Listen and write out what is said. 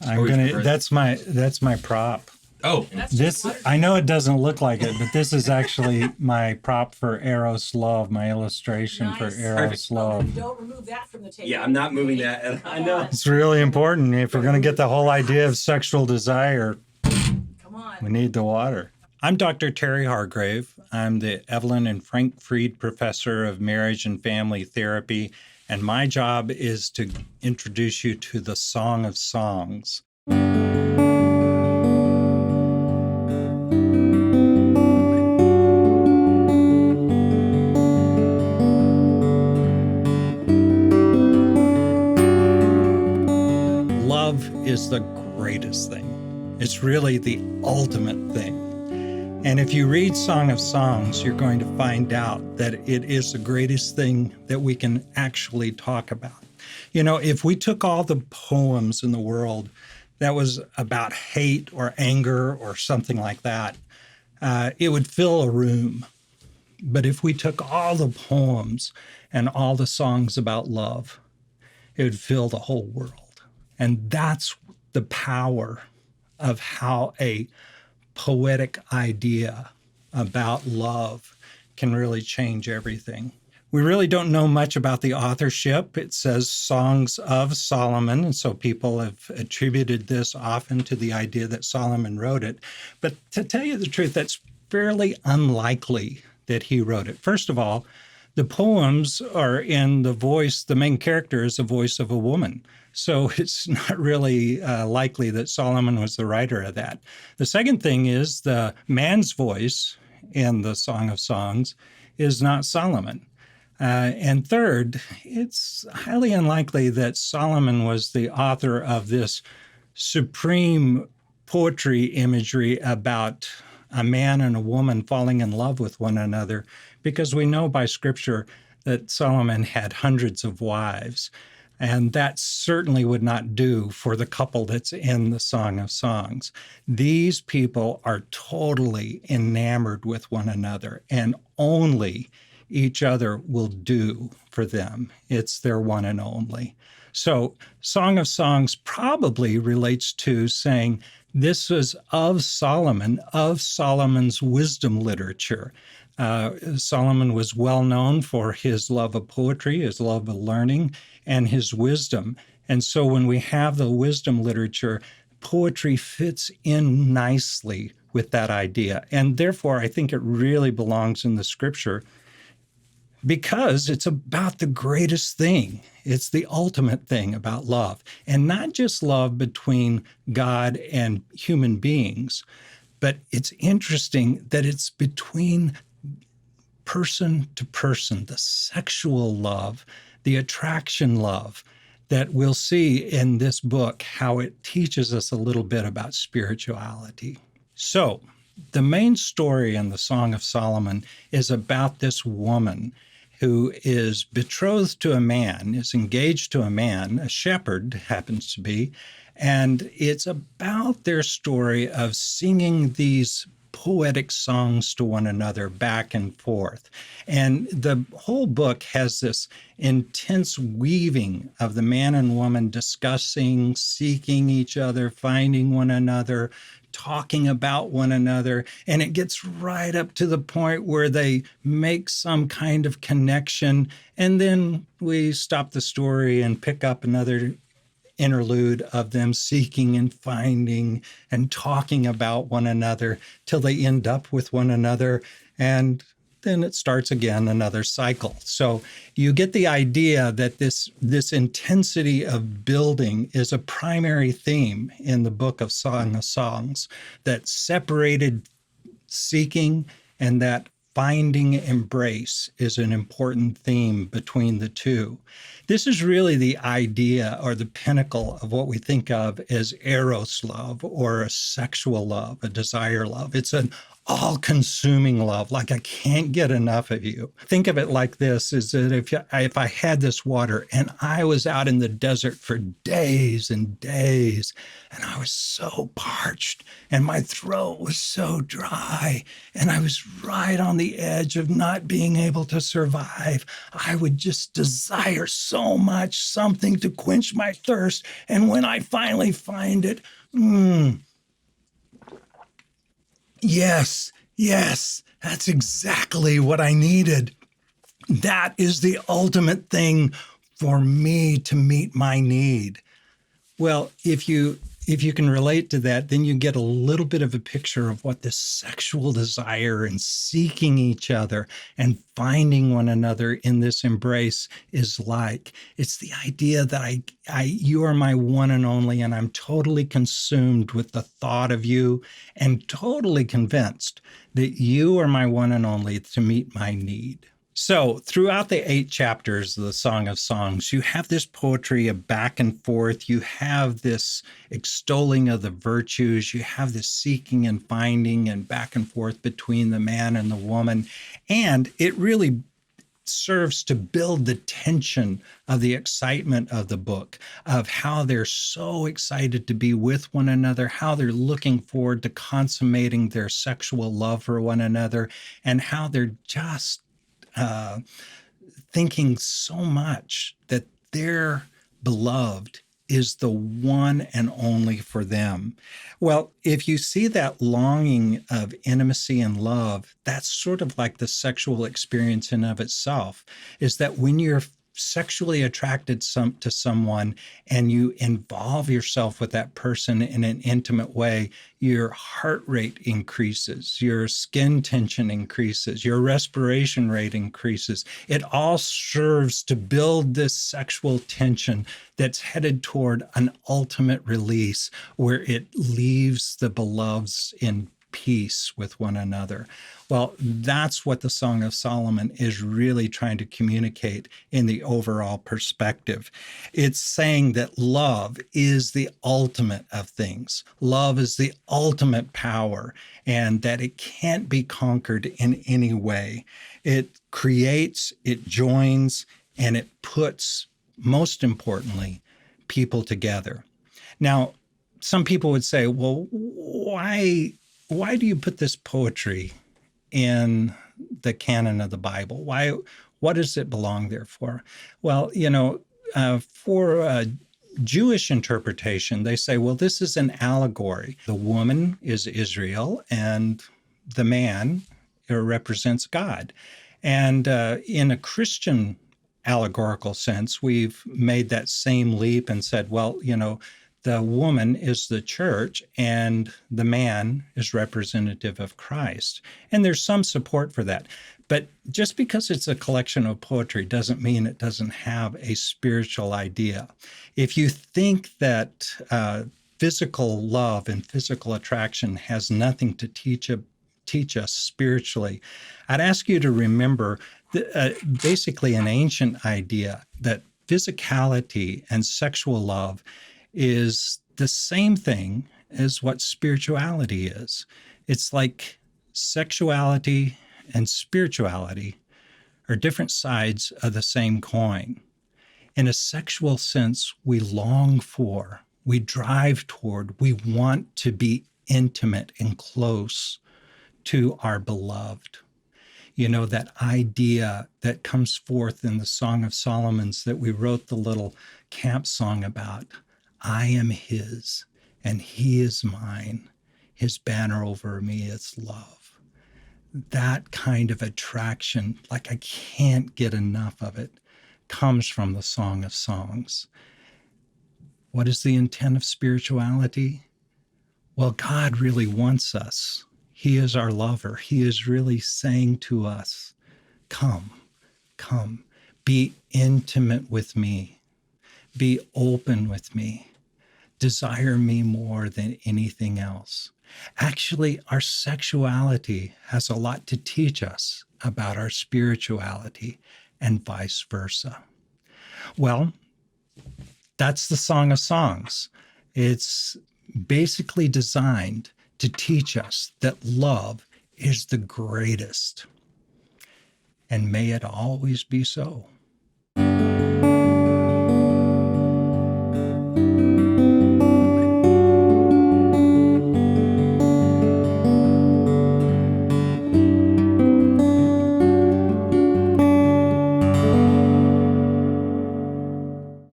That's my prop. Oh, This, I know it doesn't look like it, but this is actually my prop for Eros Love, my illustration for Eros Love. Don't remove that from the table. yeah, I'm not moving that. I know. It's really important. If we're going to get the whole idea of sexual desire, Come on. we need the water. I'm Dr. Terry Hargrave. I'm the Evelyn and Frank Fried Professor of Marriage and Family Therapy, and my job is to introduce you to the Song of Songs. Love is the greatest thing. It's really the ultimate thing. And if you read Song of Songs, you're going to find out that it is the greatest thing that we can actually talk about. You know, if we took all the poems in the world that was about hate or anger or something like that, it would fill a room. But if we took all the poems and all the songs about love, it would fill the whole world. And that's the power of how a poetic idea about love can really change everything. We really don't know much about the authorship. It says Songs of Solomon, and so people have attributed this often to the idea that Solomon wrote it. But to tell you the truth, that's fairly unlikely that he wrote it. First of all, the poems are in the voice, the main character is the voice of a woman. So it's not really likely that Solomon was the writer of that. The second thing is the man's voice in the Song of Songs is not Solomon. And third, it's highly unlikely that Solomon was the author of this supreme poetry imagery about a man and a woman falling in love with one another, because we know by Scripture that Solomon had hundreds of wives. And that certainly would not do for the couple that's in the Song of Songs. These people are totally enamored with one another, and only each other will do for them. It's their one and only. So Song of Songs probably relates to saying this was of Solomon, of Solomon's wisdom literature. Solomon was well known for his love of poetry, his love of learning, and his wisdom. And so when we have the wisdom literature, poetry fits in nicely with that idea. And therefore, I think it really belongs in the Scripture because it's about the greatest thing. It's the ultimate thing about love. And not just love between God and human beings, but it's interesting that it's between person to person, the sexual love, the attraction love that we'll see in this book, how it teaches us a little bit about spirituality. So the main story in the Song of Solomon is about this woman who is betrothed to a man, is engaged to a man, a shepherd happens to be, and it's about their story of singing these poetic songs to one another back and forth. And the whole book has this intense weaving of the man and woman discussing, seeking each other, finding one another, talking about one another. And it gets right up to the point where they make some kind of connection. And then we stop the story and pick up another interlude of them seeking and finding and talking about one another till they end up with one another. And then it starts again, another cycle. So you get the idea that this intensity of building is a primary theme in the book of Song of Songs, that separated seeking and that finding embrace is an important theme between the two. This is really the idea or the pinnacle of what we think of as eros love or a sexual love, a desire love. It's an all-consuming love, like I can't get enough of you. Think of it like this, is that if I had this water and I was out in the desert for days and days, and I was so parched and my throat was so dry and I was right on the edge of not being able to survive, I would just desire so much something to quench my thirst. And when I finally find it, yes, that's exactly what I needed. That is the ultimate thing for me to meet my need. Well, if you can relate to that, then you get a little bit of a picture of what this sexual desire and seeking each other and finding one another in this embrace is like. It's the idea that you are my one and only, and I'm totally consumed with the thought of you and totally convinced that you are my one and only to meet my need. So throughout the 8 chapters of the Song of Songs, you have this poetry of back and forth. You have this extolling of the virtues. You have this seeking and finding and back and forth between the man and the woman. And it really serves to build the tension of the excitement of the book, of how they're so excited to be with one another, how they're looking forward to consummating their sexual love for one another, and how they're just thinking so much that their beloved is the one and only for them. Well, if you see that longing of intimacy and love, that's sort of like the sexual experience in of itself, is that when you're sexually attracted to someone and you involve yourself with that person in an intimate way, your heart rate increases, your skin tension increases, your respiration rate increases. It all serves to build this sexual tension that's headed toward an ultimate release where it leaves the beloveds in peace with one another. Well, that's what the Song of Solomon is really trying to communicate in the overall perspective. It's saying that love is the ultimate of things. Love is the ultimate power, and that it can't be conquered in any way. It creates, it joins, and it puts, most importantly, people together. Now, some people would say, well, why do you put this poetry in the canon of the Bible? What does it belong there for? Well, for Jewish interpretation, they say, well, this is an allegory. The woman is Israel and the man represents God. And in a Christian allegorical sense, we've made that same leap and said, well, the woman is the church and the man is representative of Christ. And there's some support for that. But just because it's a collection of poetry doesn't mean it doesn't have a spiritual idea. If you think that physical love and physical attraction has nothing to teach us spiritually, I'd ask you to remember basically an ancient idea that physicality and sexual love is the same thing as what spirituality is. It's like sexuality and spirituality are different sides of the same coin. In a sexual sense, we long for, we drive toward, we want to be intimate and close to our beloved. That idea that comes forth in the Song of Solomon's that we wrote the little camp song about. I am his, and he is mine. His banner over me is love. That kind of attraction, like I can't get enough of it, comes from the Song of Songs. What is the intent of spirituality? Well, God really wants us. He is our lover. He is really saying to us, come, be intimate with me. Be open with me. Desire me more than anything else. Actually, our sexuality has a lot to teach us about our spirituality and vice versa. Well, that's the Song of Songs. It's basically designed to teach us that love is the greatest. And may it always be so.